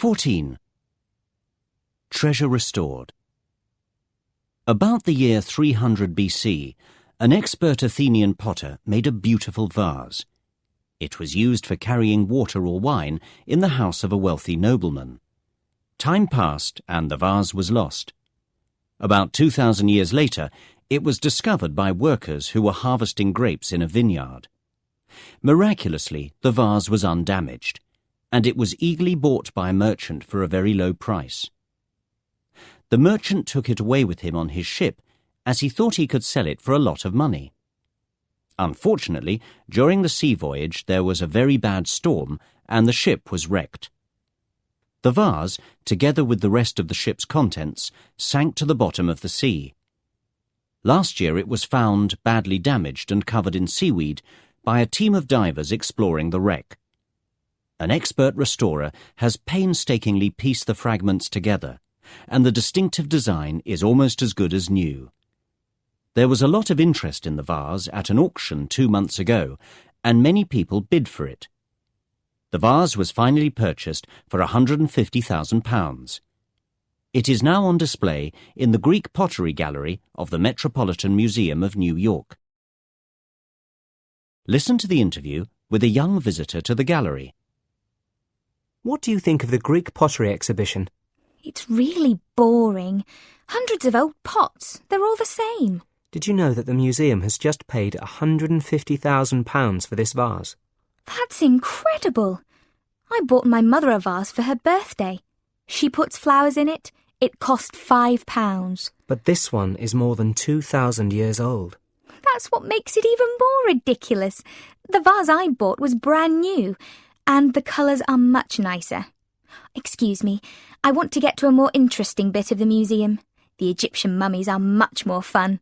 14. Treasure restored. About the year 300 BC, an expert Athenian potter made a beautiful vase. It was used for carrying water or wine in the house of a wealthy nobleman. Time passed and the vase was lost. About 2,000 years later, it was discovered by workers who were harvesting grapes in a vineyard. Miraculously, the vase was undamaged, and it was eagerly bought by a merchant for a very low price. The merchant took it away with him on his ship, as he thought he could sell it for a lot of money. Unfortunately, during the sea voyage there was a very bad storm, and the ship was wrecked. The vase, together with the rest of the ship's contents, sank to the bottom of the sea. Last year it was found badly damaged and covered in seaweed by a team of divers exploring the wreck. An expert restorer has painstakingly pieced the fragments together, and the distinctive design is almost as good as new. There was a lot of interest in the vase at an auction 2 months ago, and many people bid for it. The vase was finally purchased for £150,000. It is now on display in the Greek Pottery Gallery of the Metropolitan Museum of New York. Listen to the interview with a young visitor to the gallery. What do you think of the Greek pottery exhibition? It's really boring. Hundreds of old pots. They're all the same. Did you know that the museum has just paid £150,000 for this vase? That's incredible. I bought my mother a vase for her birthday. She puts flowers in it. It cost £5. But this one is more than 2,000 years old. That's what makes it even more ridiculous. The vase I bought was brand new, and the colours are much nicer. Excuse me, I want to get to a more interesting bit of the museum. The Egyptian mummies are much more fun.